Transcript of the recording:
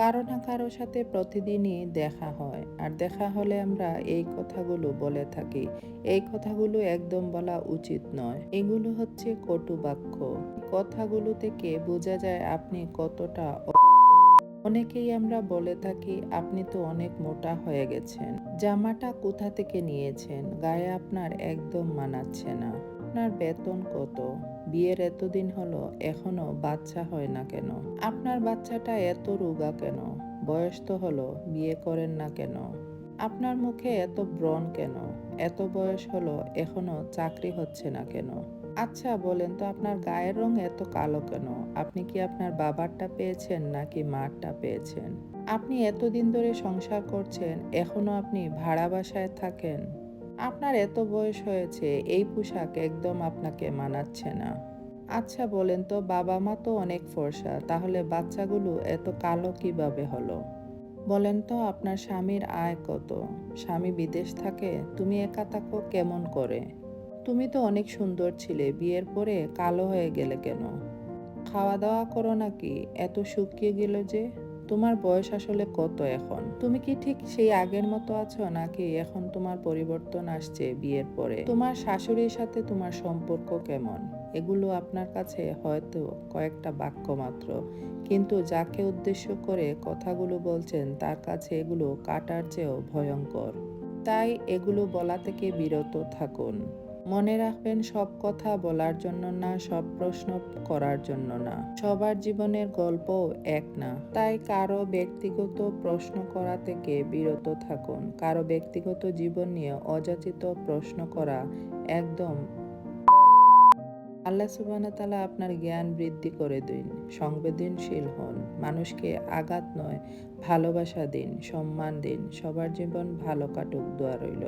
কারো না কারো সাথে প্রতিদিনই দেখা হয়, আর দেখা হলে আমরা এই কথাগুলো বলে থাকি। এই কথাগুলো একদম বলা উচিত নয়। এগুলো হচ্ছে কটু বাক্য। কথাগুলো থেকে বোঝা যায় আপনি কতটা অনেকেই আমরা বলে থাকি, আপনি তো অনেক মোটা হয়ে গেছেন, জামাটা কোথা থেকে নিয়েছেন, গায়ে আপনার একদম মানাচ্ছে না, আপনার বেতন কত, বিয়ের এতদিন হলো এখনো বাচ্চা হয় না কেন, আপনার বাচ্চাটা এত রোগা কেন, বয়স তো হলো, বিয়ে করেন না কেন, আপনার মুখে এত ব্রণ কেন, এত বয়স হলো এখনো চাকরি হচ্ছে না কেন। আচ্ছা বলেন তো, আপনার গায়ের রং এত কালো কেন? আপনি কি আপনার বাবারটা পেয়েছেন নাকি মারটা পেয়েছেন? আপনি এতদিন ধরে সংসার করছেন, এখনো আপনি ভাড়া বাসায় থাকেন। আপনার এত বয়স হয়েছে, এই পোশাক একদম আপনাকে মানাচ্ছে না। আচ্ছা বলেন তো, বাবা মা তো অনেক ফর্সা, তাহলে বাচ্চাগুলো এত কালো কিভাবে হলো? বলেন তো, আপনার স্বামীর আয় কত? স্বামী বিদেশ থাকে, তুমি একা থাকো কেমন করে? তুমি তো অনেক সুন্দর ছিলে, বিয়ের পরে কালো হয়ে গেলে কেন? খাওয়া দাওয়া করো নাকি? এত শুকিয়ে গেল যে? তোমার বয়স আসলে কত এখন? তুমি কি ঠিক সেই আগের মতো আছো, নাকি এখন তোমার পরিবর্তন আসছে বিয়ের পরে? তোমার শাশুড়ির সাথে তোমার সম্পর্ক কেমন? এগুলো আপনার কাছে হয়তো কয়েকটা বাক্য মাত্র, কিন্তু যাকে উদ্দেশ্য করে কথাগুলো বলছেন তার কাছে এগুলো কাটার চেয়েও ভয়ঙ্কর। তাই এগুলো বলা থেকে বিরত থাকুন। মনে রাখবেন, সব কথা বলার জন্য না, সব প্রশ্ন করার জন্য না। সবার জীবনের গল্পও এক না। তাই কারো ব্যক্তিগত প্রশ্ন করা থেকে বিরত থাকুন। কারো ব্যক্তিগত জীবন নিয়ে অযাচিত প্রশ্ন করা একদম। আল্লাহ সুবহানাহু ওয়া তাআলা আপনার জ্ঞান বৃদ্ধি করে দিন। সংবেদনশীল হন। মানুষকে আঘাত নয়, ভালোবাসা দিন, সম্মান দিন। সবার জীবন ভালো কাটুক, দোয়া রইল।